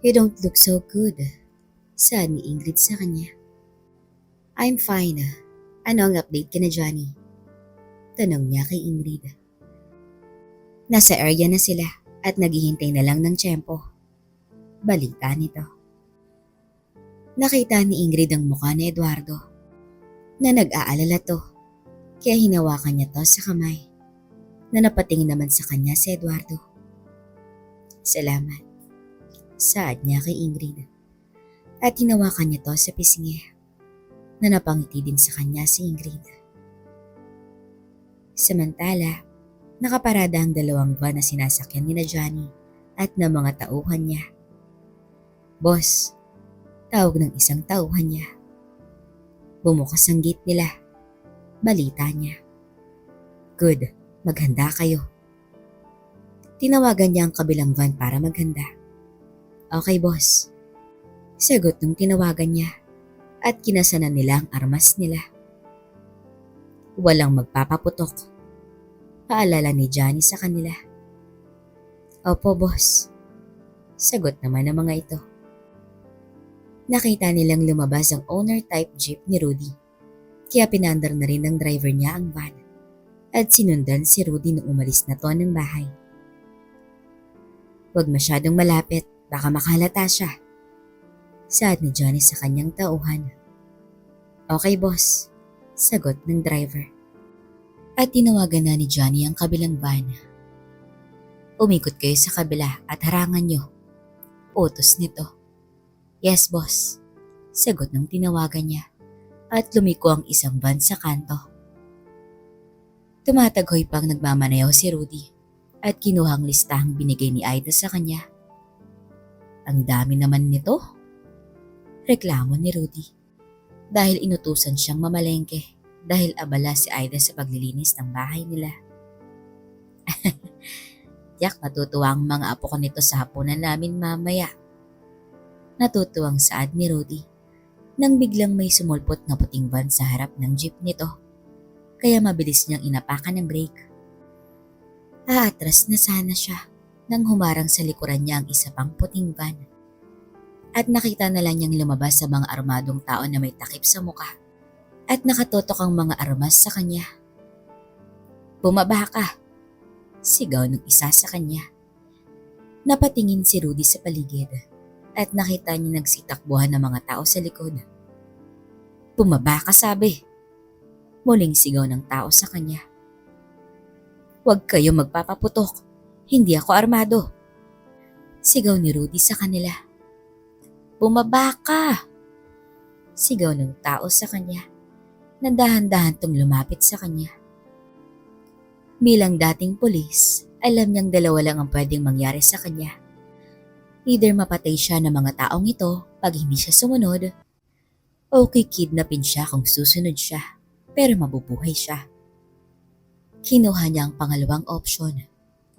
You don't look so good, sabi ni Ingrid sa kanya. I'm fine. Ano ang update kina Johnny? Tanong niya kay Ingrid. Nasa area na sila at naghihintay na lang ng tiyempo. Balita nito. Nakita ni Ingrid ang mukha ni Eduardo na nag-aalala to, kaya hinawakan niya to sa kamay na napatingin naman sa kanya si Eduardo. Salamat, saad niya kay Ingrid at hinawakan niya to sa pisngi na napangiti din sa kanya si Ingrid. Samantala, nakaparada ang dalawang van na sinasakyan ni na Johnny at ng mga tauhan niya. Boss, tawag ng isang tauhan niya. Bumukas ang gate nila. Balita niya. Good, maghanda kayo. Tinawagan niya ang kabilang van para maghanda. Okay boss. Sagot nung tinawagan niya at kinasanan nila ang armas nila. Walang magpapaputok. Paalala ni Johnny sa kanila. Opo boss. Sagot naman ng mga ito. Nakita nilang lumabas ang owner-type jeep ni Rudy. Kaya pinandar na rin ng driver niya ang van at sinundan si Rudy nung umalis na to ng bahay. Huwag masyadong malapit, baka makahalata siya. Saad ni Johnny sa kanyang tauhan. Okay boss, sagot ng driver. At tinawagan na ni Johnny ang kabilang van. Umikot kayo sa kabila at harangan nyo. Utos nito. Yes boss, sagot ng tinawagan niya at lumiko ang isang van sa kanto. Tumataghoy pang nagmamanayaw si Rudy at kinuha ang listahang binigay ni Aida sa kanya. Ang dami naman nito, reklamo ni Rudy dahil inutusan siyang mamalengke dahil abala si Aida sa paglilinis ng bahay nila. Yak, natutuwa ang mga apo ko nito sa hapunan namin mamaya. Natutuwang saad ni Rudy nang biglang may sumulpot na puting van sa harap ng jeep nito, kaya mabilis niyang inapakan ng brake. Aatras na sana siya nang humarang sa likuran niya ang isa pang puting van at nakita na lang niyang lumabas sa mga armadong tao na may takip sa muka at nakatotok ang mga armas sa kanya. Bumaba ka! Sigaw ng isa sa kanya. Napatingin si Rudy sa paligid at nakita niya nagsitakbuhan ng mga tao sa likod. Bumaba ka sabi! Muling sigaw ng tao sa kanya. Huwag kayo magpapaputok, hindi ako armado. Sigaw ni Rudy sa kanila. Bumaba ka! Sigaw ng tao sa kanya na dahan-dahan tong lumapit sa kanya. Bilang dating pulis, alam niyang dalawa lang ang pwedeng mangyari sa kanya. Either mapatay siya ng mga taong ito pag hindi siya sumunod, o kikidnapin siya kung susunod siya, pero mabubuhay siya. Kinuha niya ang pangalawang opsyon,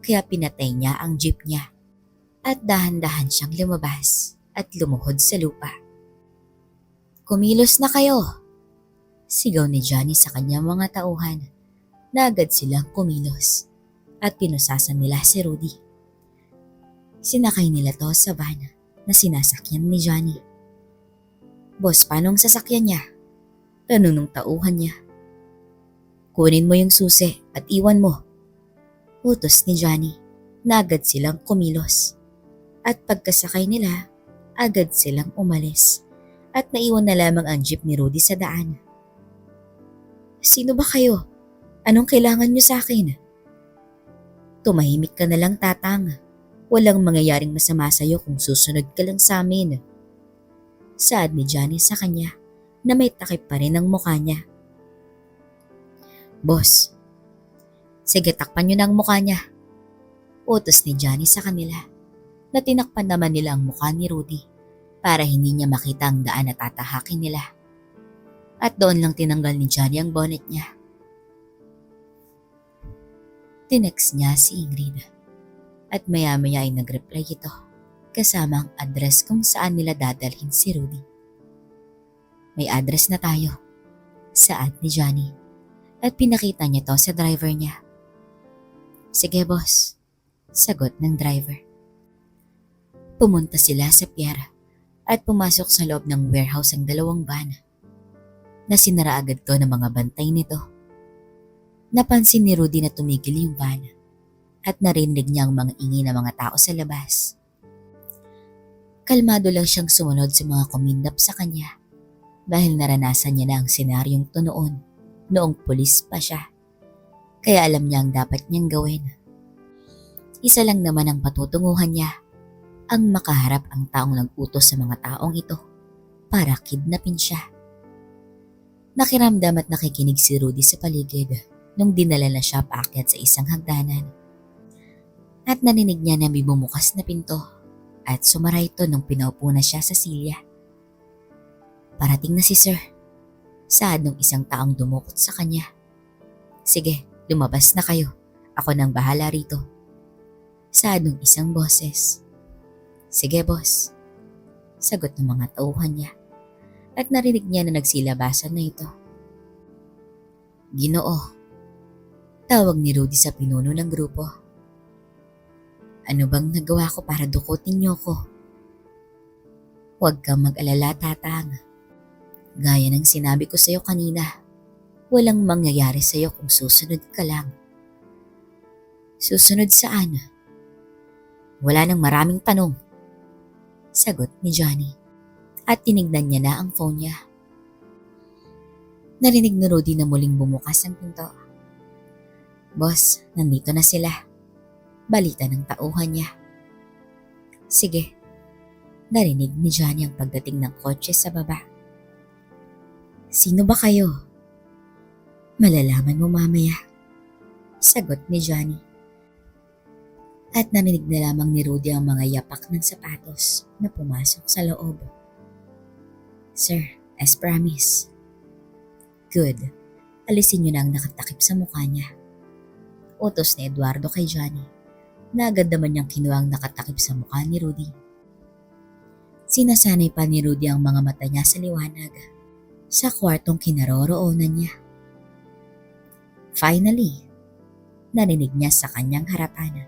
kaya pinatay niya ang jeep niya at dahan-dahan siyang lumabas at lumuhod sa lupa. Kumilos na kayo! Sigaw ni Johnny sa kanyang mga tauhan na agad silang kumilos at pinusasan nila si Rudy. Sinakay nila to sa van na sinasakyan ni Johnny. Boss, paano ang sasakyan niya? Tanong ng tauhan niya. Kunin mo yung susi at iwan mo. Utos ni Johnny na agad silang kumilos. At pagkasakay nila, agad silang umalis at naiwan na lamang ang jeep ni Rudy sa daan. Sino ba kayo? Anong kailangan niyo sa akin? Tumahimik ka na lang, tatang. Walang mangyayaring masama sa'yo kung susunod ka lang sa amin. Saad ni Johnny sa kanya na may takip pa rin ang mukha niya. Boss, sige takpan niyo na ang mukha niya. Utos ni Johnny sa kanila na tinakpan naman nila ang mukha ni Rudy para hindi niya makita ang daan na tatahakin nila. At doon lang tinanggal ni Johnny ang bonnet niya. Tinext niya si Ingrid. At maya-maya ay nag-reply ito kasama ang address kung saan nila dadalhin si Rudy. May address na tayo, saad ni Johnny at pinakita niya to sa driver niya. Sige boss, sagot ng driver. Pumunta sila sa pier at pumasok sa loob ng warehouse ang dalawang van na sinara agad to ng mga bantay nito. Napansin ni Rudy na tumigil yung van at narinig niya ang mga ingay ng mga tao sa labas. Kalmado lang siyang sumunod sa mga kumindap sa kanya dahil naranasan niya na ang senaryong to noong pulis pa siya. Kaya alam niya ang dapat niyang gawin. Isa lang naman ang patutunguhan niya, ang makaharap ang taong nag-utos sa mga taong ito para kidnapin siya. Nakiramdam at nakikinig si Rudy sa paligid nung dinala na siya paakyat sa isang hagdanan. At narinig niya na may bumukas na pinto at sumara ito nung pinaupo na siya sa silya. Parating na si Sir, saad nung isang taong dumukot sa kanya. Sige, lumabas na kayo. Ako nang bahala rito. Saad nung isang boses. Sige boss, sagot ng mga tauhan niya. At narinig niya na nagsilabasan na ito. Ginoo, tawag ni Rudy sa pinuno ng grupo. Ano bang nagawa ko para dukutin niyo ko? Huwag kang mag-alala, Tatang. Gaya ng sinabi ko sa'yo kanina, walang mangyayari sa'yo kung susunod ka lang. Susunod saan? Wala nang maraming tanong, sagot ni Johnny. At tinignan niya na ang phone niya. Narinig ni Rudy na muling bumukas ang pinto. Boss, nandito na sila. Balita ng tauhan niya. Sige, narinig ni Johnny ang pagdating ng kotse sa baba. Sino ba kayo? Malalaman mo mamaya, sagot ni Johnny. At narinig na lamang ni Rudy ang mga yapak ng sapatos na pumasok sa loob. Sir, as promise. Good. Alisin niyo na ang nakatakip sa mukha niya. Utos ni Eduardo kay Johnny. Na agad naman niyang kinuha ang nakatakip sa mukha ni Rudy. Sinasanay pa ni Rudy ang mga mata niya sa liwanag sa kwartong kinaroroonan niya. Finally, narinig niya sa kanyang harapan.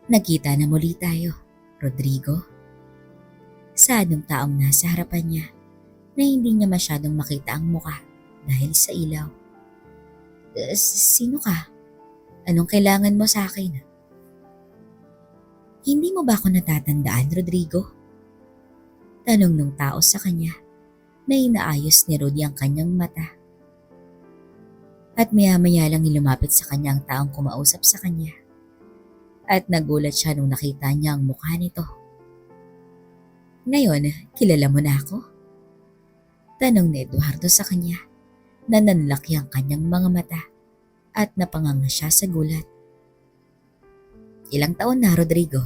Nagkita na muli tayo, Rodrigo. Saad ng taong nasa harapan niya na hindi niya masyadong makita ang mukha dahil sa ilaw. Sino ka? Anong kailangan mo sa akin? Hindi mo ba ako natatandaan, Rodrigo? Tanong ng tao sa kanya na inaayos ni Rudy ang kanyang mata. At maya-maya lang ilumapit sa kanya ang taong kumausap sa kanya. At nagulat siya nung nakita niya ang mukha nito. Ngayon, kilala mo na ako? Tanong ni Eduardo sa kanya na nanlaki ang kanyang mga mata. At napanganga siya sa gulat. Ilang taon na, Rodrigo?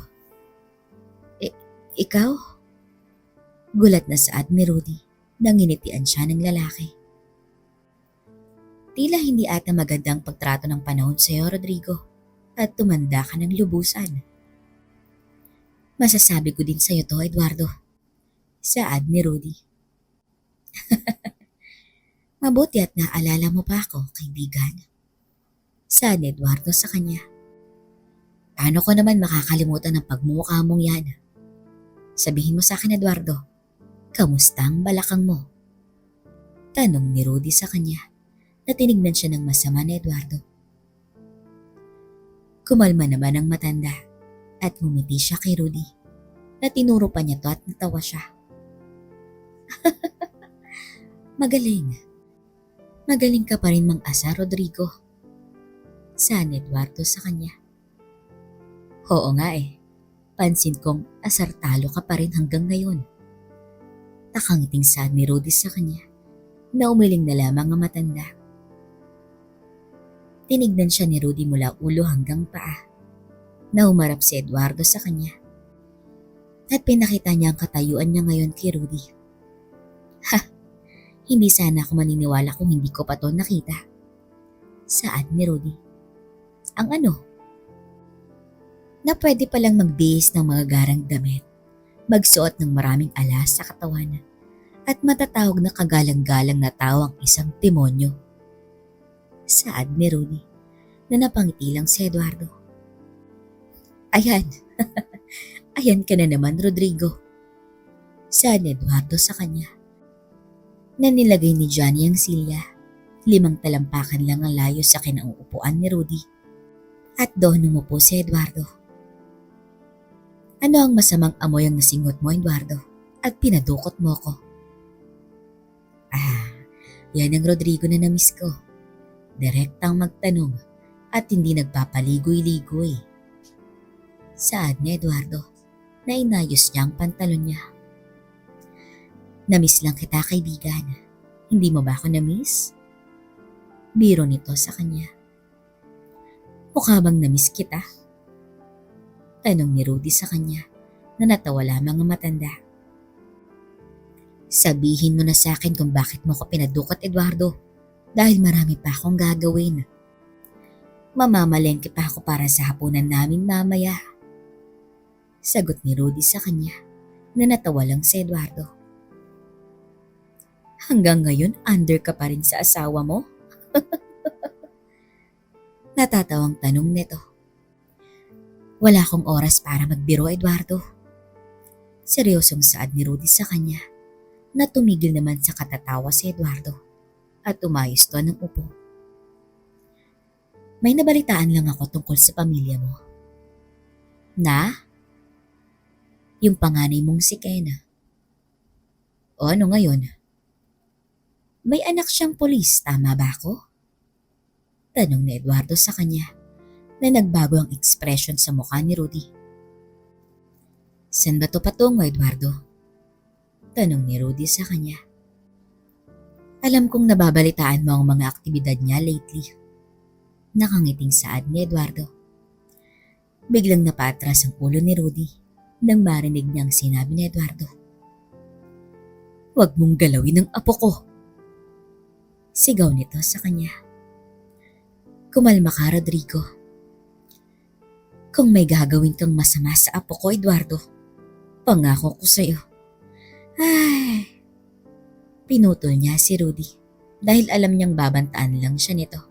Ikaw? Gulat na saad ni Rudy nang nginitian siya ng lalaki. Tila hindi ata magandang pagtrato ng panahon sa'yo, Rodrigo, at tumanda ka ng lubusan. Masasabi ko din sa'yo to, Eduardo. Saad ni Rudy. Mabuti at naalala mo pa ako, kaibigan. Saad ni Eduardo sa kanya. Paano ko naman makakalimutan ang pagmumukha mong yan? Sabihin mo sa akin, Eduardo, kamusta ang balakang mo? Tanong ni Rudy sa kanya na tinignan siya ng masama ni Eduardo. Kumalma naman ang matanda at ngumiti siya kay Rudy na tinuro pa niya to at natawa siya. Magaling. Magaling ka pa rin mang-asa, Rodrigo. Saad ni Eduardo sa kanya. Oo nga eh. Pansin kong asartalo ka pa rin hanggang ngayon. Nakangiting saad ni Rudy sa kanya na umiling na lamang ang matanda. Tinignan siya ni Rudy mula ulo hanggang paa na humarap si Eduardo sa kanya. At pinakita niya ang katayuan niya ngayon kay Rudy. Ha! Hindi sana ako maniniwala kung hindi ko pa to nakita. Saad ni Rudy. Ang ano? Na pwede palang magbihis ng mga garang damit, magsuot ng maraming alas sa katawan, at matatawag na kagalang-galang na tao ang isang demonyo. Saad ni Rudy na napangiti lang si Eduardo. Ayan, Ayan ka na naman, Rodrigo. Saad ni Eduardo sa kanya. Na nilagay ni Johnny ang silya. 5 talampakan lang ang layo sa kinauupuan ni Rudy. At doon umupo si Eduardo. Ano ang masamang amoy ang nasingot mo, Eduardo? At pinadukot mo ko. Yan ang Rodrigo na namiss ko. Direktang magtanong at hindi nagpapaligoy-ligoy. Saad ni Eduardo na inayos niya ang pantalon niya. Namiss lang kita, kaibigan. Hindi mo ba ako namiss? Biro nito sa kanya. Mukha bang namiss kita? Tanong ni Rudy sa kanya na natawa lamang ang matanda. Sabihin mo na sa akin kung bakit mo ko pinadukot, Eduardo. Dahil marami pa akong gagawin. Mamamalengke pa ako para sa hapunan namin mamaya. Sagot ni Rudy sa kanya na natawa lang si Eduardo. Hanggang ngayon, under ka pa rin sa asawa mo? Natatawang tanong nito. Wala akong oras para magbiro, Eduardo. Seryosong saad ni Rudy sa kanya na tumigil naman sa katatawa si Eduardo at umayos to ng upo. May nabalitaan lang ako tungkol sa pamilya mo. Na? Yung panganay mong si Ken. O ano ngayon? May anak siyang polis, tama ba ako? Tanong ni Eduardo sa kanya na nagbago ang ekspresyon sa mukha ni Rudy. Saan ba to patungo, Eduardo? Tanong ni Rudy sa kanya. Alam kong nababalitaan mo ang mga aktibidad niya lately. Nakangiting saad ni Eduardo. Biglang napaatras ang ulo ni Rudy nang marinig niyang sinabi ni Eduardo. Huwag mong galawin ang apo ko. Sigaw nito sa kanya. Kumalma ka, Rodrigo. Kung may gagawin kang masama sa apo ko, Eduardo, pangako ko sa'yo. Ay, pinutol niya si Rudy dahil alam niyang babantaan lang siya nito.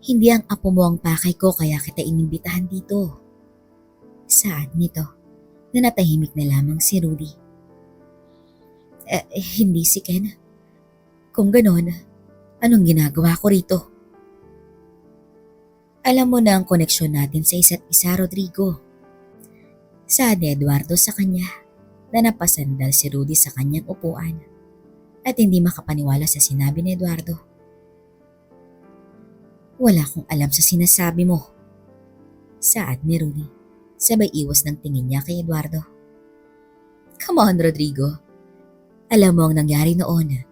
Hindi ang apo mo ang pakay ko kaya kita inimbitahan dito. Saad nito na natahimik na lamang si Rudy. Hindi si Ken. Kung ganon, anong ginagawa ko rito? Alam mo na ang koneksyon natin sa isa't isa, Rodrigo. Saad ni Eduardo sa kanya na napasandal si Rudy sa kanyang upuan at hindi makapaniwala sa sinabi ni Eduardo. Wala akong alam sa sinasabi mo. Saad ni Rudy, sabay iwas ng tingin niya kay Eduardo. Come on, Rodrigo. Alam mo ang nangyari noon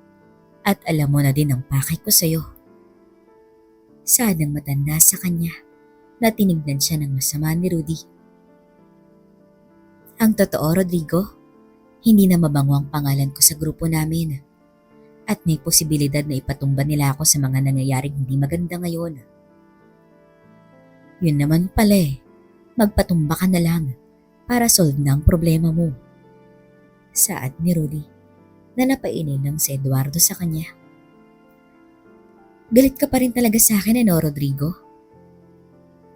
at alam mo na din ang pakay ko sa'yo. Saad ng matanda sa kanya na tinignan siya ng masama ni Rudy. Ang totoo, Rodrigo, hindi na mabango ang pangalan ko sa grupo namin at may posibilidad na ipatumba nila ako sa mga nangyayaring hindi maganda ngayon. Yun naman pala magpatumba ka na lang para solve na ang problema mo. Saad ni Rudy na napainin lang si Eduardo sa kanya. Galit ka pa rin talaga sa akin, Rodrigo?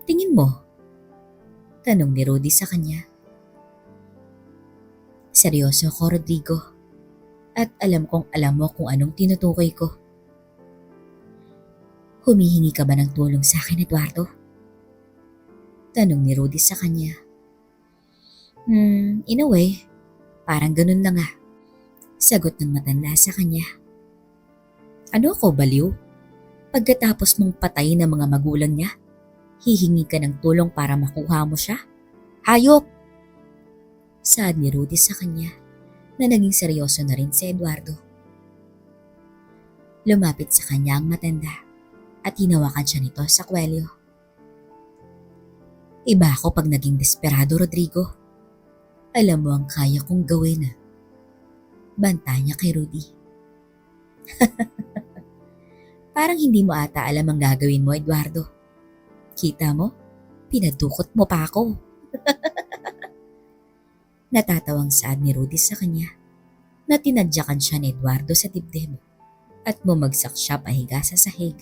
Tingin mo? Tanong ni Rudy sa kanya. Seryoso ko, Rodrigo. At alam kong alam mo kung anong tinutukoy ko. Humihingi ka ba ng tulong sa akin, Eduardo? Tanong ni Rudy sa kanya. In a way, parang ganun na nga. Sagot ng matanda sa kanya. Ano ako, baliw? Pagkatapos mong patayin ang mga magulang niya, hihingi ka ng tulong para makuha mo siya? Hayop! Saad ni Rudy sa kanya na naging seryoso na rin si Eduardo. Lumapit sa kanya ang matanda at hinawakan siya nito sa kwelyo. Iba ako pag naging desperado, Rodrigo. Alam mo ang kaya kong gawin. Banta niya kay Rudy. Parang hindi mo ata alam ang gagawin mo, Eduardo. Kita mo? Pinadukot mo pa ako. Natatawang saad ni Rudy sa kanya na tinadyakan siya ni Eduardo sa dibdib at bumagsak siya pahiga sa sahig.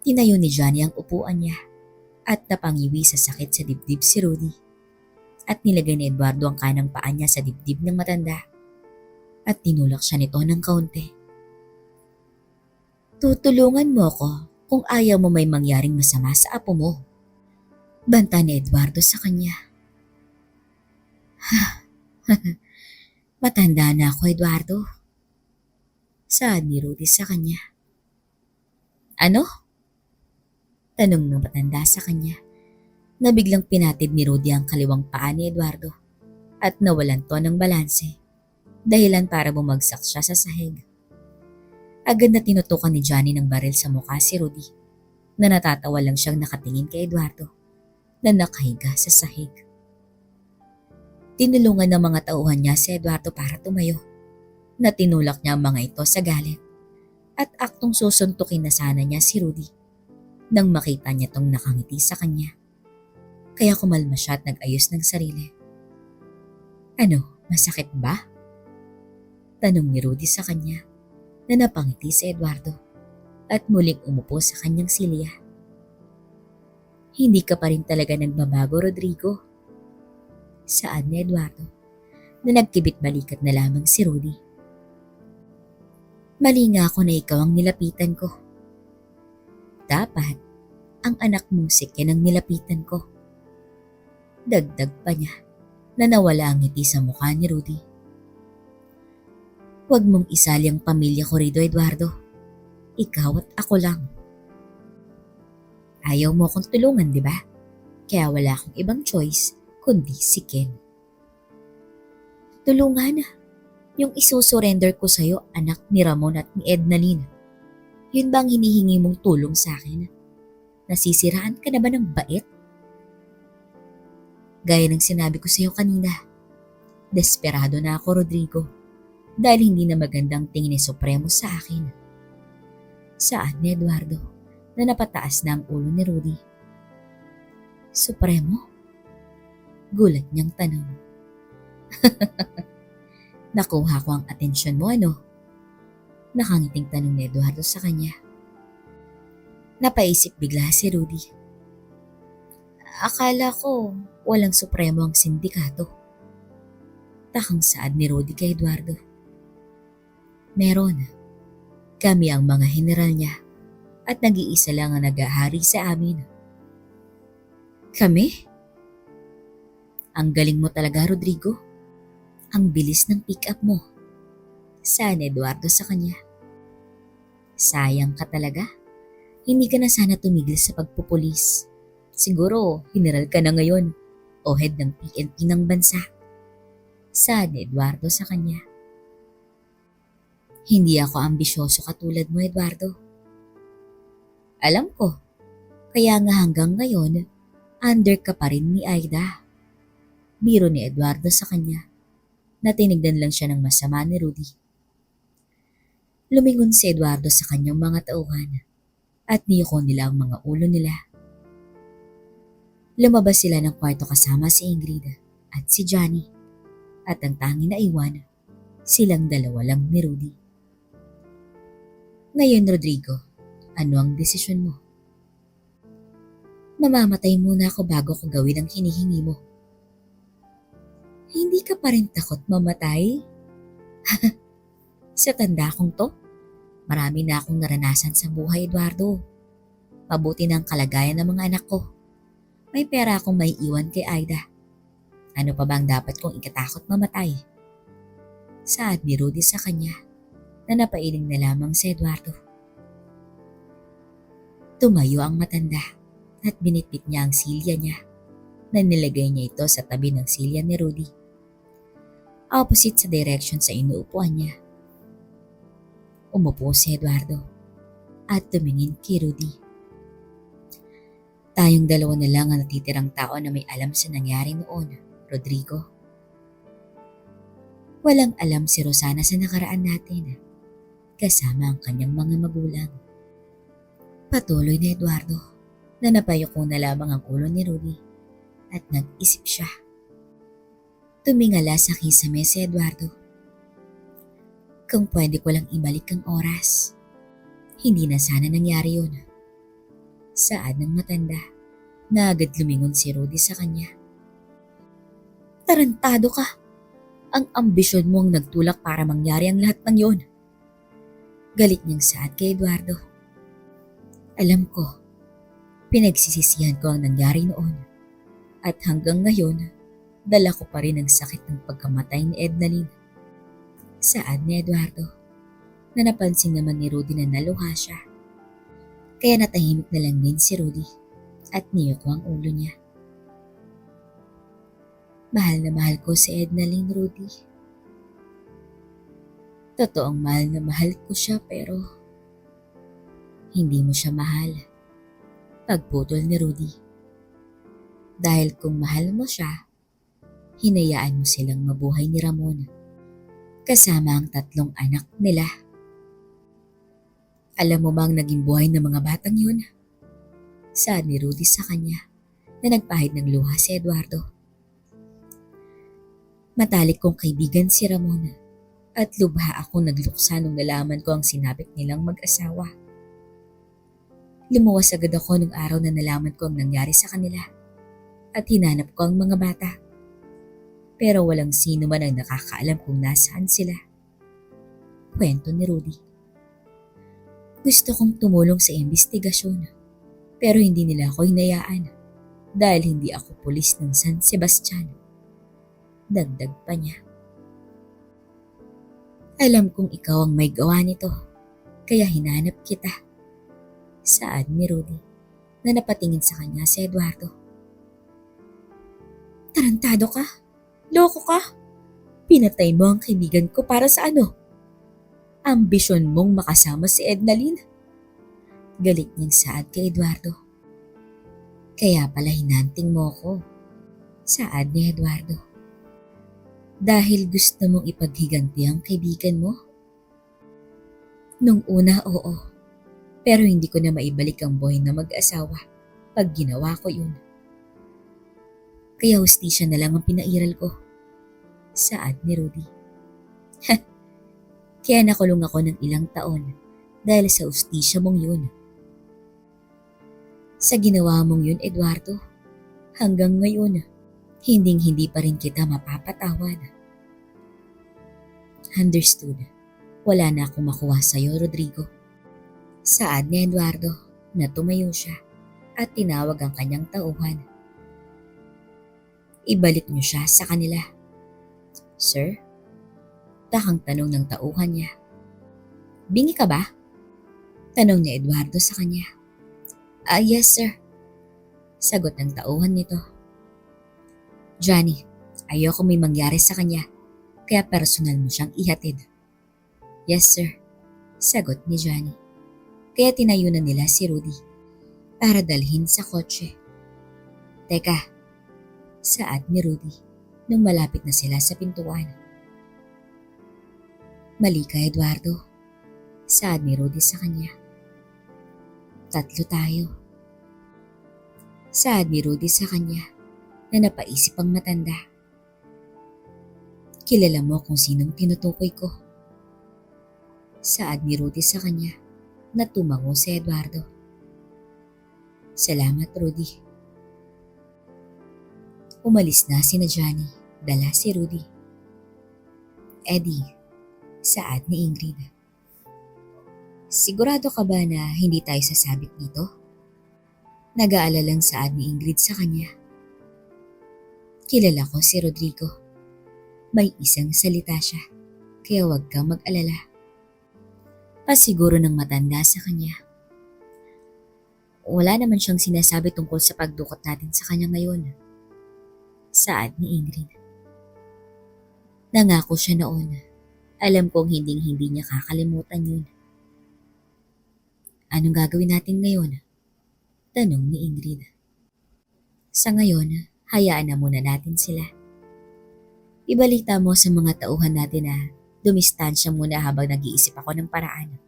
Tinayo ni Johnny ang upuan niya at napangiwi sa sakit sa dibdib si Rudy at nilagay ni Eduardo ang kanang paa niya sa dibdib ng matanda at tinulak siya nito ng kaunti. Tutulungan mo ako kung ayaw mo may mangyaring masama sa apo mo. Banta ni Eduardo sa kanya. Matanda na ako, Eduardo. Saad ni Rudy sa kanya. Ano? Tanong ng matanda sa kanya na biglang pinatid ni Rudy ang kaliwang paa ni Eduardo at nawalan to ng balanse, dahilan para bumagsak siya sa sahig. Agad na tinutukan ni Johnny ng baril sa mukha si Rudy na natatawa lang siyang nakatingin kay Eduardo na nakahiga sa sahig. Tinulungan ng mga tauhan niya si Eduardo para tumayo na tinulak niya ang mga ito sa galit at aktong susuntukin na sana niya si Rudy nang makita niya tong nakangiti sa kanya. Kaya kumalma siya at nag-ayos ng sarili. Ano, masakit ba? Tanong ni Rudy sa kanya na napangiti si Eduardo at muling umupo sa kanyang silya. Hindi ka pa rin talaga nagbabago, Rodrigo. Saad ni Eduardo na nagkibit balikat na lamang si Rudy. Mali nga ako na ikaw ang nilapitan ko. Dapat ang anak mong si Ken ang nilapitan ko. Dagdag pa niya na nawala ang ngiti sa mukha ni Rudy. Huwag mong isali ang pamilya ko rito, Eduardo. Ikaw at ako lang. Ayaw mo akong tulungan, di ba? Kaya wala akong ibang choice kundi si Ken. Tulungan? Yung isusurrender ko sa'yo, anak ni Ramon at ni Ednalyn. Yun ba ang hinihingi mong tulong sa akin? Nasisiraan ka na ba ng bait? Gaya ng sinabi ko sa'yo kanina, desperado na ako, Rodrigo, dahil hindi na magandang tingin ni Supremo sa akin. Saad ni Eduardo na napataas na ang ulo ni Rudy. Supremo? Gulat niyang tanong. Nakuha ko ang atensyon mo, ano? Nakangiting tanong ni Eduardo sa kanya. Napaisip bigla si Rudy. Akala ko walang supremo ang sindikato. Takang saad ni Rudy kay Eduardo. Meron. Kami ang mga general niya at nag-iisa lang ang nag-ahari sa amin. Kami? Ang galing mo talaga, Rodrigo. Ang bilis ng pick-up mo. Saad ni Eduardo sa kanya. Sayang ka talaga. Hindi ka na sana tumigil sa pagpupulis. Siguro, general ka na ngayon o head ng PNP ng bansa. Saad ni Eduardo sa kanya. Hindi ako ambisyoso katulad mo, Eduardo. Alam ko, kaya nga hanggang ngayon, under ka pa rin ni Aida. Biro ni Eduardo sa kanya. Natinignan lang siya ng masama ni Rudy. Lumingon si Eduardo sa kanyang mga tauhan at niyoko nila ang mga ulo nila. Lumabas sila ng kwarto kasama si Ingrid at si Johnny at ang tanging naiwan, silang dalawa lang ni Rudy. Ngayon, Rodrigo, ano ang desisyon mo? Mamamatay muna ako bago ko gawin ang hinihingi mo. Hindi ka pa rin takot mamatay? Sa tanda kong to, marami na akong naranasan sa buhay, Eduardo. Mabuti na ang kalagayan ng mga anak ko. May pera akong may iwan kay Aida. Ano pa bang dapat kong ikatakot mamatay? Saad ni Rudy sa kanya na napailing na lamang si Eduardo. Tumayo ang matanda at binitbit niya ang silya niya na nilagay niya ito sa tabi ng silya ni Rudy. Opposite sa direction sa inuupuan niya. Umupo si Eduardo at tumingin kay Rudy. Tayong dalawa na lang ang natitirang tao na may alam sa nangyari noon, Rodrigo. Walang alam si Rosana sa nakaraan natin, kasama ang kanyang mga magulang. Patuloy na Eduardo na napayuko na lamang ang ulo ni Rudy at nag-isip siya. Tumingala sa kisame si Eduardo. Kung pwede ko lang ibalik ang oras, hindi na sana nangyari yun. Saad ng matanda na agad lumingon si Rudy sa kanya. Tarantado ka. Ang ambisyon mo ang nagtulak para mangyari ang lahat ng yon. Galit niyang saad kay Eduardo. Alam ko, pinagsisisihan ko ang nangyari noon. At hanggang ngayon, dala ko pa rin ang sakit ng pagkamatay ni Ednalyn. Saad ni Eduardo, na napansin naman ni Rudy na naluha siya. Kaya natahimik na lang din si Rudy at niyoko ang ulo niya. Mahal na mahal ko si Ednalyn, Rudy. Totoong mahal na mahal ko siya pero hindi mo siya mahal. Pagputol ni Rudy. Dahil kung mahal mo siya, hinayaan mo silang mabuhay ni Ramon. Kasama ang 3 anak nila. Alam mo ba ang naging buhay ng mga batang yun? Saad ni Rudy sa kanya na nagpahid ng luha si Eduardo. Matalik kong kaibigan si Ramon at lubha akong nagluksa nung nalaman ko ang sinabit nilang mag-asawa. Lumuwas agad ako nung araw na nalaman ko ang nangyari sa kanila at hinanap ko ang mga bata. Pero walang sino man ang nakakaalam kung nasaan sila. Kwento ni Rudy. Gusto kong tumulong sa investigasyon pero hindi nila ako hinayaan dahil hindi ako pulis ng San Sebastian. Dagdag pa niya. Alam kong ikaw ang may gawa nito, kaya hinanap kita. Saad ni Rudy na napatingin sa kanya si Eduardo. Tarantado ka? Loko ka? Pinatay mo ang kaibigan ko para sa ano? Ambisyon mong makasama si Ednalyn? Galit niyang saad kay Eduardo. Kaya pala hinanting mo ko. Saad ni Eduardo. Dahil gusto mong ipaghiganti ang kaibigan mo? Nung una, oo. Pero hindi ko na maibalik ang buhay na mag-asawa pag ginawa ko yun. Kaya hustisya na lang ang pinairal ko. Saad ni Rudy. Kaya nakulong ako ng ilang taon dahil sa hustisya mong yun. Sa ginawa mong yun, Eduardo, hanggang ngayon, hinding-hindi pa rin kita mapapatawad. Understood. Wala na akong makuha sa'yo, Rodrigo. Saad ni Eduardo na tumayo siya at tinawag ang kanyang tauhan. Ibalik niyo siya sa kanila. Sir? Takang tanong ng tauhan niya. Bingi ka ba? Tanong ni Eduardo sa kanya. Yes sir. Sagot ng tauhan nito. Johnny, ayoko may mangyari sa kanya, kaya personal mo siyang ihatid. Yes sir, sagot ni Johnny. Kaya tinayo na nila si Rudy para dalhin sa kotse. Teka, saad ni Rudy nung malapit na sila sa pintuan. Mali ka, Eduardo, saad ni Rudy sa kanya. 3 tayo. Saad ni Rudy sa kanya na napaisip ang matanda. Kilala mo kung sinong tinutukoy ko. Saad ni Rudy sa kanya na tumango si Eduardo. Salamat, Rudy. Umalis na sina Johnny, dala si Rudy. Eddie, saad ni Ingrid. Sigurado ka ba na hindi tayo sasabit dito? Nag-aalalang saad ni Ingrid sa kanya. Kilala ko si Rodrigo. May isang salita siya, kaya huwag kang mag-alala. Pasiguro ng matanda sa kanya. Wala naman siyang sinasabi tungkol sa pagdukot natin sa kanya ngayon. Saad ni Ingrid. Nangako siya noon. Alam kong hinding-hindi niya kakalimutan yun. Anong gagawin natin ngayon? Tanong ni Ingrid. Sa ngayon, hayaan na muna natin sila. Ibalita mo sa mga tauhan natin na dumistansya muna habang nag-iisip ako ng paraan.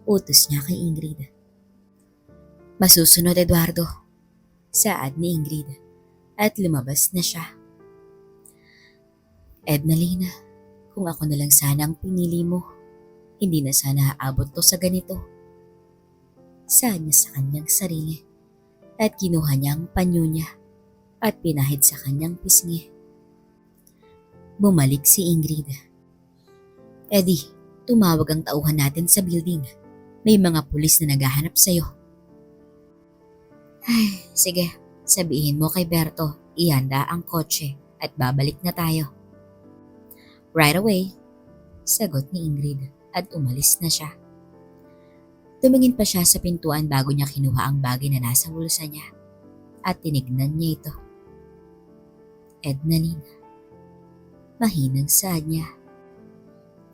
Utos niya kay Ingrid. Masusunod, Eduardo, saad ni Ingrid at lumabas na siya. Ednalyn, kung ako na lang sana ang pinili mo, hindi na sana aabot to sa ganito. Saad niya sa kanyang sarili at kinuha niya ang panyo niya at pinahid sa kanyang pisngi. Bumalik si Ingrid. Eddie, tumawag ang tauhan natin sa building. May mga pulis na naghahanap sa'yo. Ay, sige, sabihin mo kay Berto, ihanda ang kotse at babalik na tayo. Right away, sagot ni Ingrid at umalis na siya. Tumingin pa siya sa pintuan bago niya kinuha ang bagay na nasa bulsa niya at tinignan niya ito. Ednaline. Mahinang saad niya.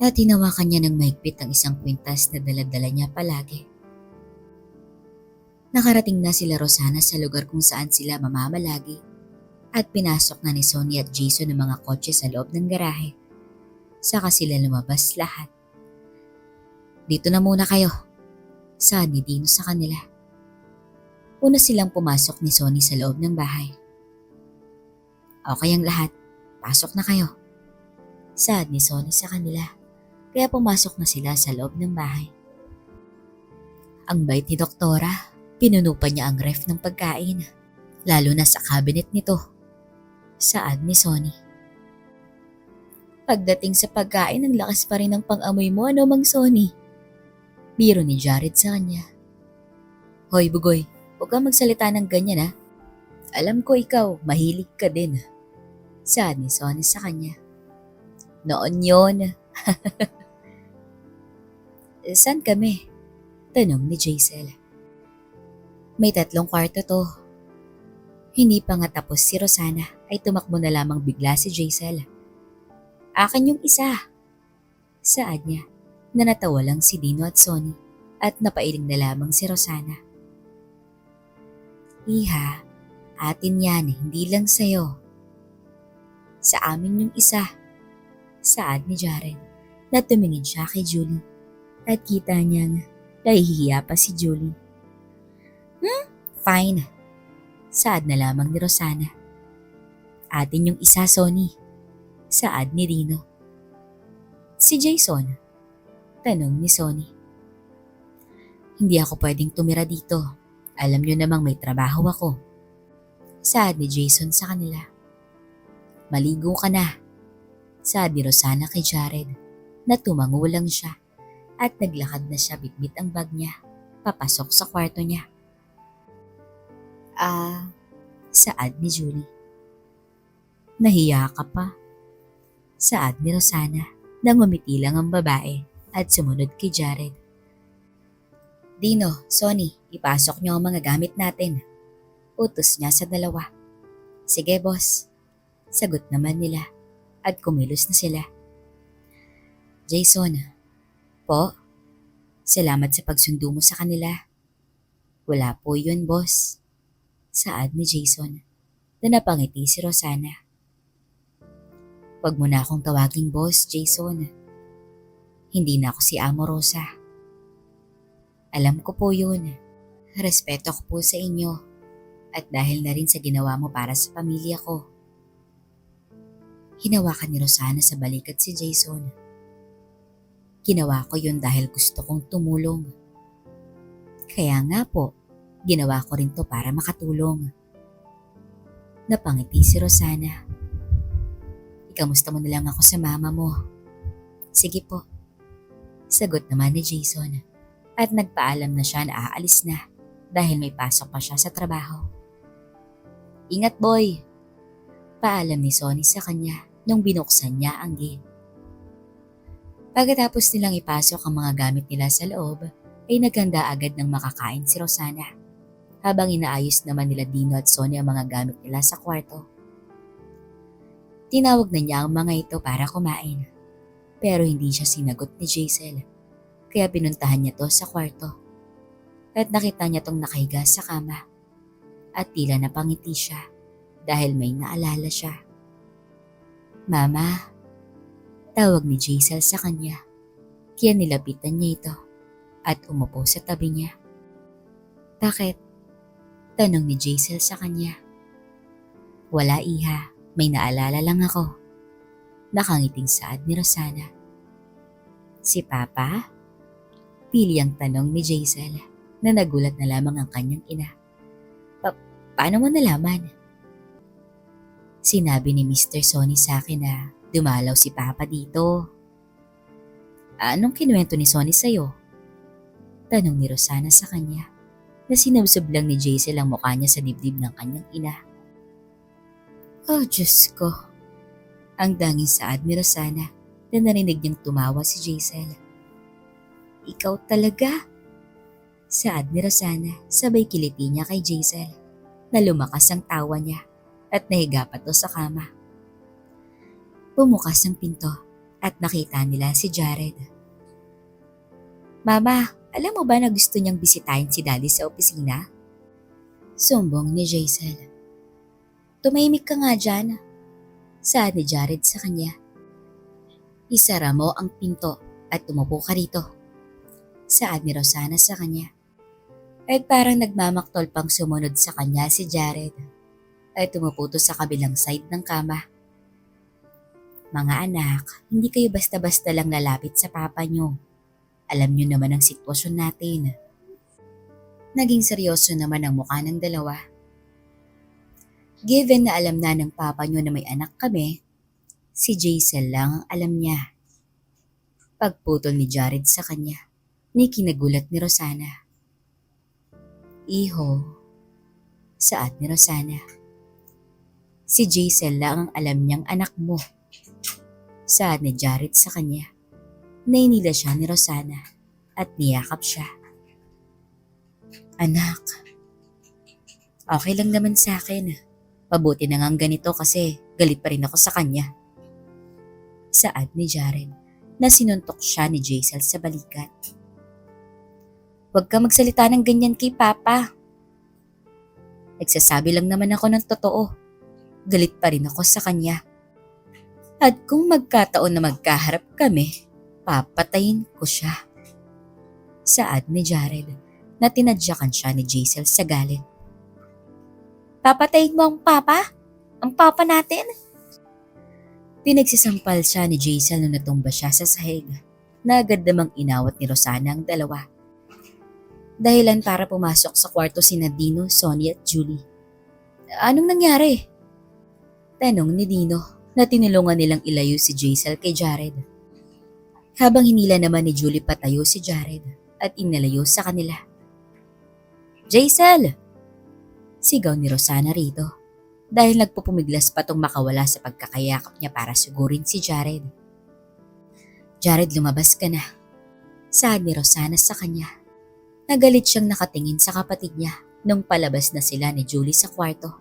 At hinawakan niya ng mahigpit ang isang kwintas na dala-dala niya palagi. Nakarating na sila Rosana sa lugar kung saan sila mamamalagi at pinasok na ni Sonny at Jason ang mga kotse sa loob ng garahe. Saka sila lumabas lahat. Dito na muna kayo, saad ni Dino sa kanila. Una silang pumasok ni Sonny sa loob ng bahay. Okay ang lahat, pasok na kayo, saad ni Sonny sa kanila. Kaya pumasok na sila sa loob ng bahay. Ang bait ni Doktora, pinuno pa niya ang ref ng pagkain, lalo na sa cabinet nito, saad ni Sonny. Pagdating sa pagkain, ang lakas pa rin ng pang-amoy mo, ano Mang Sonny? Biro ni Jared sa kanya. Hoy Bugoy, huwag kang magsalita ng ganyan ha. Alam ko ikaw, mahilig ka din, saad ni Sonny sa kanya. Noon yun. Saan kami? Tanong ni Jaisel. May 3 kwarto to. Hindi pa nga tapos si Rosana ay tumakbo na lamang bigla si Jaisel. Akin yung isa, saad niya na natawa lang si Dino at Sonny at napailing na lamang si Rosana. Iha, atin yan, hindi lang sa'yo. Sa amin yung isa, saad ni Jared na tumingin siya kay Julie at kita niyang nahihiya pa si Julie. Fine, saad na lamang ni Rosana. Atin yung isa, Sonny, saad ni Dino. Si Jason, tanong ni Sonny. Hindi ako pwedeng tumira dito. Alam niyo namang may trabaho ako, saad ni Jason sa kanila. Maligo ka na, saad ni Rosana kay Jared na tumango lang siya at naglakad na siya bitbit ang bag niya papasok sa kwarto niya. Saad ni Julie. Nahiya ka pa, saad ni Rosana nang umiti lang ang babae at sumunod kay Jared. Dino, Sonny, ipasok niyo ang mga gamit natin, utos niya sa dalawa. Sige boss, sagot naman nila at kumilos na sila. Jason, po, salamat sa pagsundo mo sa kanila. Wala po yun, boss, saad ni Jason na napangiti si Rosana. Huwag mo na akong tawaging boss, Jason. Hindi na ako si Amo Rosa. Alam ko po yun. Respeto ko po sa inyo at dahil na rin sa ginawa mo para sa pamilya ko. Hinawakan ni Rosana sa balikat si Jason. Ginawa ko yun dahil gusto kong tumulong. Kaya nga po, ginawa ko rin to para makatulong. Napangiti si Rosana. Ikamusta mo na lang ako sa mama mo. Sige po, sagot naman ni Jason at nagpaalam na siya na aalis na dahil may pasok pa siya sa trabaho. Ingat boy, paalam ni Sonny sa kanya nung binuksan niya ang gate. Pagkatapos nilang ipasok ang mga gamit nila sa loob, ay naghanda agad ng makakain si Rosana habang inaayos naman nila Dino at Sonny ang mga gamit nila sa kwarto. Tinawag na niya ang mga ito para kumain pero hindi siya sinagot ni Jaisel kaya pinuntahan niya to sa kwarto at nakita niya tong nakahiga sa kama at tila napangiti siya dahil may naalala siya. Mama, tawag ni Jaisel sa kanya kaya nilapitan niya ito at umupo sa tabi niya. Bakit? Tanong ni Jaisel sa kanya. Wala iha, may naalala lang ako. Nakangiting saad ni Rosana. Si Papa? Pili ang tanong ni Jaisel na nagulat na lamang ang kanyang ina. Paano mo nalaman? Sinabi ni Mr. Sonny sa akin na Dumalaw si Papa dito. Anong kinuwento ni Sonny sa'yo? Tanong ni Rosana sa kanya na sinubsob lang ni Jaisel ang mukha niya sa dibdib ng kanyang ina. Oh, Diyos ko. Ang danging saad ni Rosana na narinig niyang tumawa si Jaisel. Ikaw talaga? Saad ni Rosana sabay kiliti niya kay Jaisel na lumakas ang tawa niya at nahiga pa to sa kama. Bumukas ang pinto at nakita nila si Jared. Mama, alam mo ba na gusto niyang bisitahin si Daddy sa opisina? Sumbong ni Jaisel. Tumahimik ka nga dyan, saad ni Jared sa kanya. Isara mo ang pinto at tumupo ka rito, saad ni Rosana sa kanya. At parang nagmamaktol pang sumunod sa kanya si Jared at tumuputo sa kabilang side ng kama. Mga anak, hindi kayo basta-basta lang lalapit sa papa nyo. Alam nyo naman ang sitwasyon natin. Naging seryoso naman ang mukha ng dalawa. Given na alam na ng papa nyo na may anak kami, si Jaisel lang ang alam niya. Pagputol ni Jared sa kanya, ni kinagulat ni Rosana. Iho, saad ni Rosana. Si Jaisel lang ang alam niyang anak mo. Saad ni Jared sa kanya. Nainila siya ni Rosana at niyakap siya. Anak, okay lang naman sa akin. Mabuti na nga ganito kasi galit pa rin ako sa kanya. Saad ni Jared na sinuntok siya ni Jaisel sa balikat. Huwag ka magsalita ng ganyan kay Papa. Nagsasabi lang naman ako ng totoo. Galit pa rin ako sa kanya. At kung magkataon na magkaharap kami, papatayin ko siya. Saad ni Jared na tinadyakan siya ni Jaisel sa galit. Papatayin mo ang Papa? Ang Papa natin? Pinagsisampal siya ni Jaisel nung natumba siya sa sahig na agad namang inawat ni Rosana ang dalawa. Dahilan para pumasok sa kwarto sina Dino, Sonny at Julie. Anong nangyari? Tanong ni Dino na tinulungan nilang ilayo si Jaisel kay Jared. Habang hinila naman ni Julie patayo si Jared at inalayo sa kanila. Jaisel! Sigaw ni Rosana rito dahil nagpupumiglas pa tong makawala sa pagkakayakap niya para sugurin si Jared. Jared, lumabas ka na. Saad ni Rosana sa kanya. Nagalit siyang nakatingin sa kapatid niya nung palabas na sila ni Julie sa kwarto.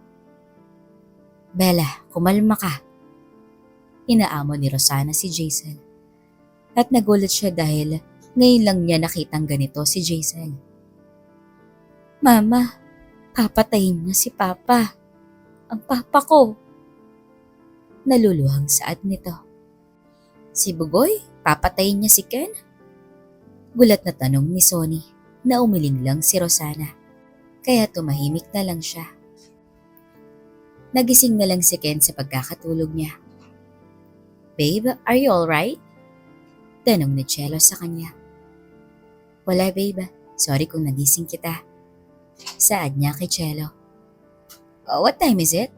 Bella, kumalma ka. Inaamo ni Rosana si Jaisel. At nagulat siya dahil ngayon lang niya nakitang ganito si Jaisel. Mama, papatayin niya si Papa. Ang Papa ko. Naluluhang saad nito. Si Bugoy, papatayin niya si Ken? Gulat na tanong ni Sonny na umiling lang si Rosana. Kaya tumahimik na lang siya. Nagising na lang si Ken sa pagkakatulog niya. Babe, are you alright? Tanong ni Cello sa kanya. Wala babe, sorry kung nagising kita. Saad niya kay Cello. What time is it?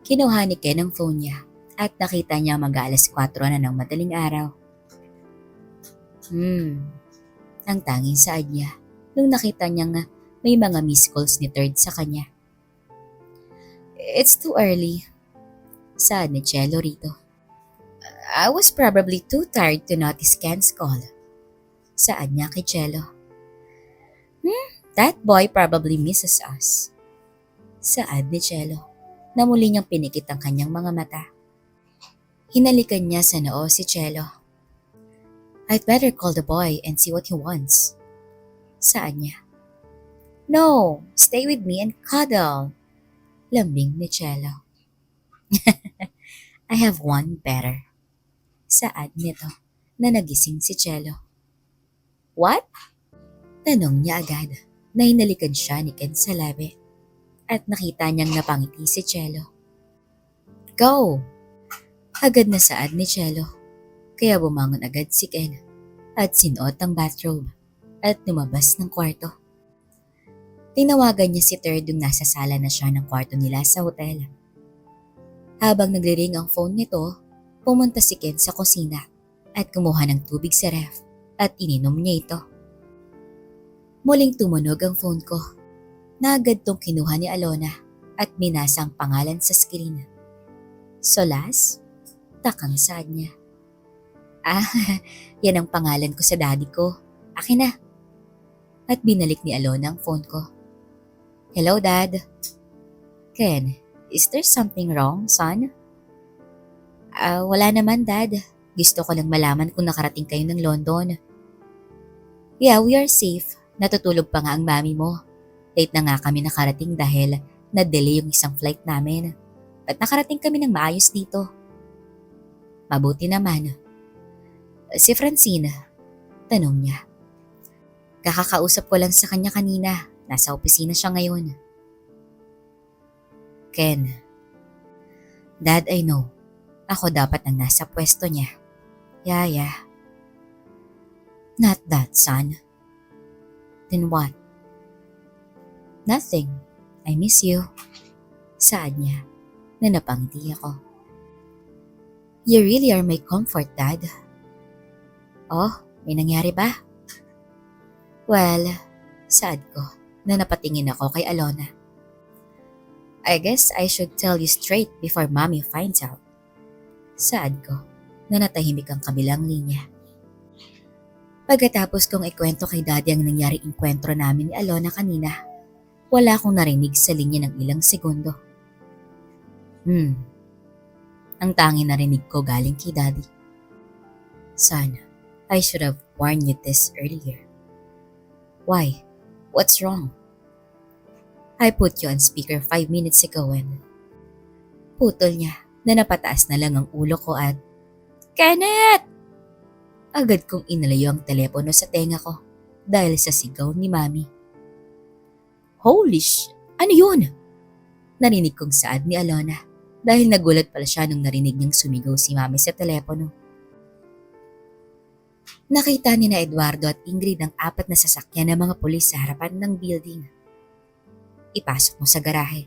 Kinuha ni Ken ang phone niya at nakita niya mag-aalas 4 na ng madaling araw. Ang tanging saad niya nung nakita niya nga may mga missed calls ni Third sa kanya. It's too early. Saad ni Cello rito. I was probably too tired to notice Ken's call. Saad niya kay Cello. That boy probably misses us. Saad ni Cello na muli niyang pinikit ang kanyang mga mata. Hinalikan niya sa noo si Cello. I'd better call the boy and see what he wants. Saad niya. No, stay with me and cuddle. Lambing ni Cello. I have one better. Saad nito na nagising si Cello. What? Tanong niya agad na hinalikan siya ni Ken sa labi at nakita niyang napangiti si Cello. Go! Agad na saad ni Cello kaya bumangon agad si Ken at sinuot ang bathrobe at lumabas ng kwarto. Tinawagan niya si Third nung nasa sala na siya ng kwarto nila sa hotel. Habang nagre-ring ang phone nito, pumunta si Ken sa kusina at kumuha ng tubig sa ref at ininom niya ito. Muling tumunog ang phone ko na agad tong kinuha ni Alona at binasa ang pangalan sa screen. Solas? Takang saad niya. Ah, yan ang pangalan ko sa daddy ko. Akin na. At binalik ni Alona ang phone ko. Hello, Dad. Ken, is there something wrong, son? Wala naman, Dad. Gusto ko lang malaman kung nakarating kayo ng London. Yeah, we are safe. Natutulog pa nga ang mami mo. Late na nga kami nakarating dahil na-delay yung isang flight namin. At nakarating kami ng maayos dito. Mabuti naman. Si Francine, tanong niya. Kakakausap ko lang sa kanya kanina. Nasa opisina siya ngayon. Ken, Dad, I know. Ako dapat ang nasa pwesto niya. Yeah. Not that, son. Then what? Nothing. I miss you. Saad niya na napangiti ako. You really are my comfort, Dad. Oh, may nangyari ba? Well, saad ko na napatingin ako kay Alona. I guess I should tell you straight before Mommy finds out. Saad ko na natahimik ang kabilang linya. Pagkatapos kong ikwento kay Daddy ang nangyaring enkwentro namin ni Alona kanina, wala akong narinig sa linya ng ilang segundo. Ang tanging narinig ko galing kay Daddy. Son, I should have warned you this earlier. Why? What's wrong? I put you on speaker 5 minutes ago when... Putol niya na napataas na lang ang ulo ko at... Kenneth! Agad kong inalayo ang telepono sa tenga ko dahil sa sigaw ni Mami. Holy ano yun? Narinig kong saad ni Alona dahil nagulat pala siya nung narinig niyang sumigaw si Mami sa telepono. Nakita ni na Eduardo at Ingrid ang 4 na sasakyan ng mga pulis sa harapan ng building. Ipasok mo sa garahe.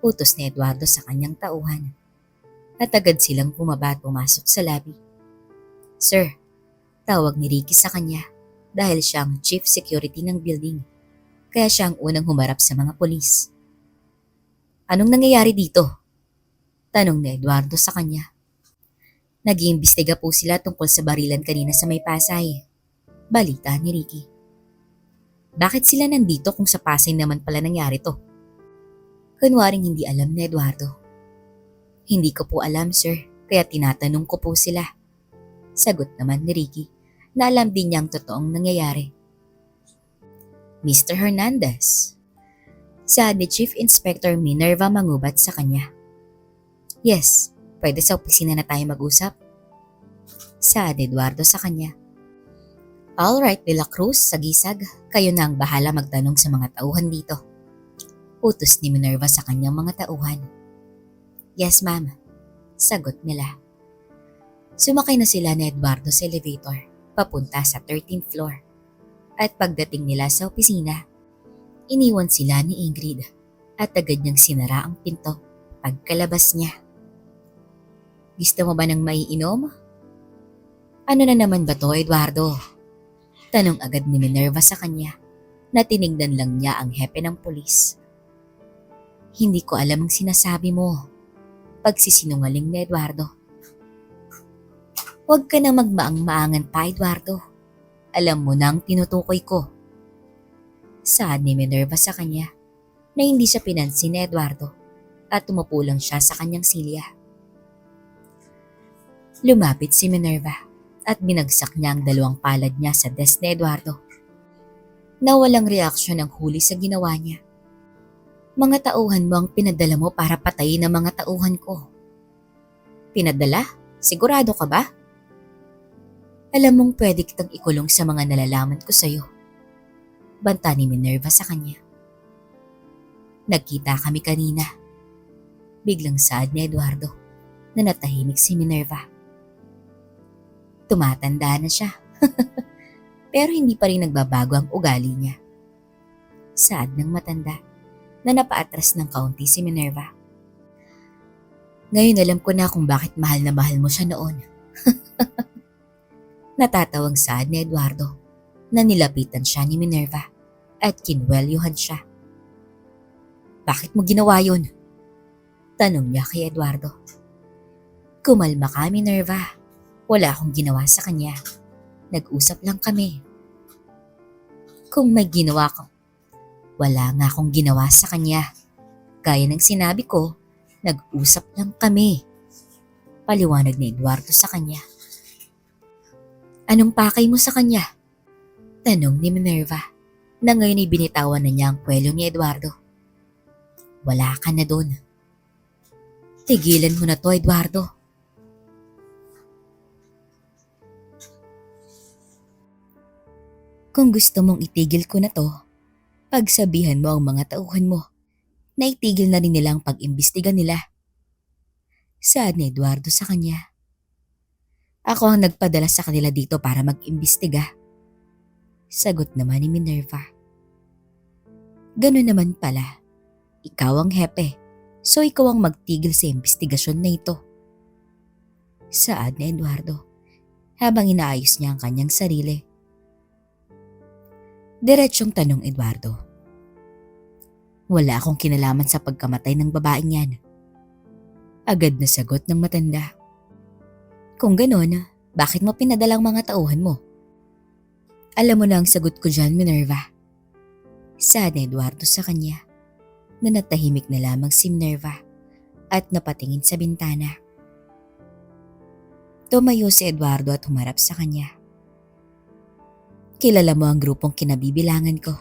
Utos ni Eduardo sa kanyang tauhan. At agad silang bumaba at pumasok sa lobby. Sir, tawag ni Ricky sa kanya dahil siya ang chief security ng building. Kaya siya ang unang humarap sa mga pulis. Anong nangyayari dito? Tanong ni Eduardo sa kanya. Nag-iimbestiga po sila tungkol sa barilan kanina sa may Pasay. Balita ni Ricky. Bakit sila nandito kung sa Pasay naman pala nangyari to? Kunwaring hindi alam ni Eduardo. Hindi ko po alam, sir, kaya tinatanong ko po sila. Sagot naman ni Ricky na alam din niya ang totoong nangyayari. Mr. Hernandez. Saad ni Chief Inspector Minerva Mangubat sa kanya. Yes, pwede sa opisina na tayo mag-usap. Saad ni Eduardo sa kanya. Alright, De La Cruz, sagisag, kayo na ang bahala magtanong sa mga tauhan dito. Utos ni Minerva sa kanyang mga tauhan. Yes, ma'am. Sagot nila. Sumakay na sila ni Eduardo sa elevator, papunta sa 13th floor. At pagdating nila sa opisina, iniwan sila ni Ingrid at agad niyang sinara ang pinto pagkalabas niya. Gusto mo ba ng maiinom? Ano na naman ba to, Eduardo? Tanong agad ni Minerva sa kanya na tinignan lang niya ang hepe ng pulis. Hindi ko alam ang sinasabi mo. Pagsisinungaling ni Eduardo. Huwag ka na magmaang-maangan pa, Eduardo. Alam mo na ang tinutukoy ko. Saad ni Minerva sa kanya na hindi siya pinansin ni Eduardo at tumupo lang siya sa kanyang silya. Lumapit si Minerva at binagsak niya ang 2 palad niya sa desk ni Eduardo. Na walang reaksyon ang huli sa ginawa niya. Mga tauhan mo ang pinadala mo para patayin ang mga tauhan ko. Pinadala? Sigurado ka ba? Alam mong pwede kitang ikulong sa mga nalalaman ko sa'yo. Banta ni Minerva sa kanya. Nagkita kami kanina. Biglang saad ni Eduardo na natahimik si Minerva. Tumatanda na siya. Pero hindi pa rin nagbabago ang ugali niya. Saad ng matanda na napaatras ng kaunti si Minerva. Ngayon alam ko na kung bakit mahal na mahal mo siya noon. Natatawang saad ni Eduardo na nilapitan siya ni Minerva at kinwelyuhan siya. Bakit mo ginawa yun? Tanong niya kay Eduardo. Kumalma ka, Minerva. Wala akong ginawa sa kanya. Nag-usap lang kami. Kung may ginawa ko, wala nga akong ginawa sa kanya. Gaya ng sinabi ko, nag-usap lang kami. Paliwanag ni Eduardo sa kanya. Anong pakay mo sa kanya? Tanong ni Minerva na ngayon ay binitawan na niya ang kwelo ni Eduardo. Wala ka na doon. Tigilan mo na to, Eduardo. Kung gusto mong itigil ko na to, pagsabihan mo ang mga tauhan mo na itigil na rin nila ang pag-imbestiga nila. Saad ni Eduardo sa kanya. Ako ang nagpadala sa kanila dito para mag-imbestiga. Sagot naman ni Minerva. Ganun naman pala. Ikaw ang hepe, so ikaw ang magtigil sa imbestigasyon na ito. Saad ni Eduardo habang inaayos niya ang kanyang sarili. Diretsyong tanong Eduardo. Wala akong kinalaman sa pagkamatay ng babaeng yan. Agad na sagot ng matanda. Kung gano'n, bakit mo pinadalang mga tauhan mo? Alam mo na ang sagot ko dyan, Minerva. Saad ni Eduardo sa kanya na natahimik na lamang si Minerva at napatingin sa bintana. Tumayo si Eduardo at humarap sa kanya. Kilala mo ang grupong kinabibilangan ko.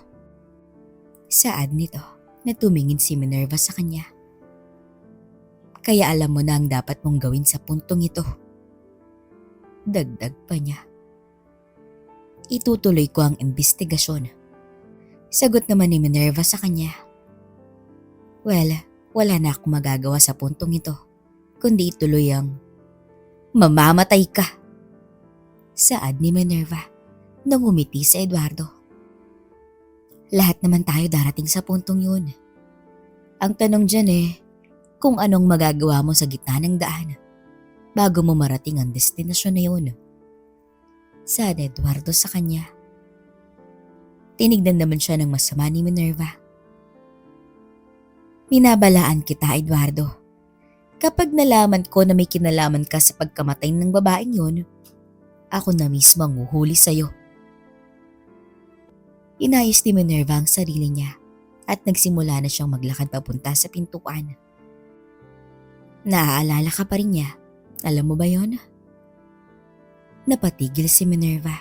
Saad nito na tumingin si Minerva sa kanya. Kaya alam mo na ang dapat mong gawin sa puntong ito. Dagdag pa niya. Itutuloy ko ang imbestigasyon. Sagot naman ni Minerva sa kanya. Well, wala na akong magagawa sa puntong ito, kundi ituloy ang mamamatay ka. Saad ni Minerva nang umiti sa Eduardo. Lahat naman tayo darating sa puntong yun. Ang tanong dyan kung anong magagawa mo sa gitna ng daan bago mo marating ang destinasyon na yun. Saad ni Eduardo sa kanya. Tinignan naman siya ng masama ni Minerva. Minabalaan kita, Eduardo. Kapag nalaman ko na may kinalaman ka sa pagkamatay ng babaeng yun, ako na mismo ang uhuli sa'yo. Inayos ni Minerva ang sarili niya at nagsimula na siyang maglakad papunta sa pintuan. Naaalala ka pa rin niya, alam mo ba yon? Napatigil si Minerva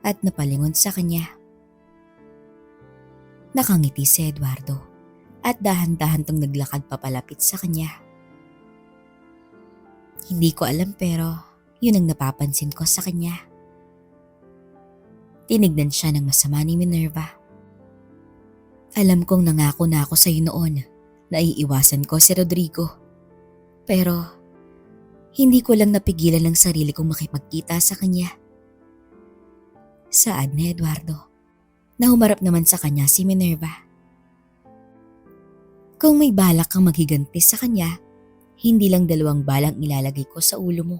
at napalingon sa kanya. Nakangiti si Eduardo at dahan-dahan tong naglakad papalapit sa kanya. Hindi ko alam pero yun ang napapansin ko sa kanya. Tinignan siya ng masama ni Minerva. Alam kong nangako na ako sa iyo noon na iiwasan ko si Rodrigo. Pero hindi ko lang napigilan ang sarili kong makipagkita sa kanya. Saad ni Eduardo na humarap naman sa kanya si Minerva. Kung may balak kang maghiganti sa kanya, hindi lang 2 balang ilalagay ko sa ulo mo.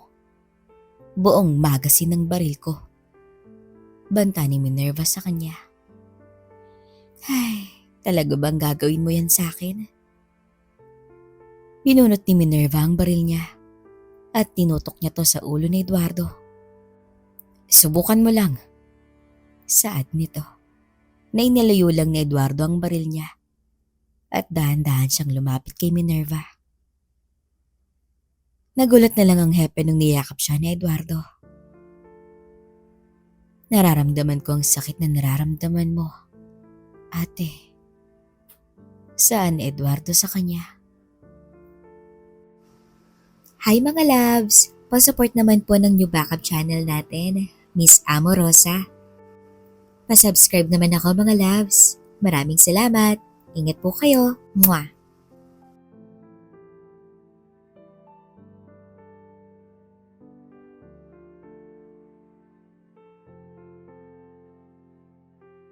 Buong magasin ng baril ko. Banta ni Minerva sa kanya. Ay, talaga bang gagawin mo yan sa akin? Binunot ni Minerva ang baril niya at tinutok niya to sa ulo ni Eduardo. Subukan mo lang. Saad nito na inalayo lang ni Eduardo ang baril niya at dahan-dahan siyang lumapit kay Minerva. Nagulat na lang ang hepe nung niyakap siya ni Eduardo. Nararamdaman ko ang sakit na nararamdaman mo, ate. Saan Eduardo sa kanya? Hi mga loves! Pa-support naman po ng new backup channel natin, Miss Amorosa. Pa-subscribe naman ako mga loves. Maraming salamat. Ingat po kayo. Mwah!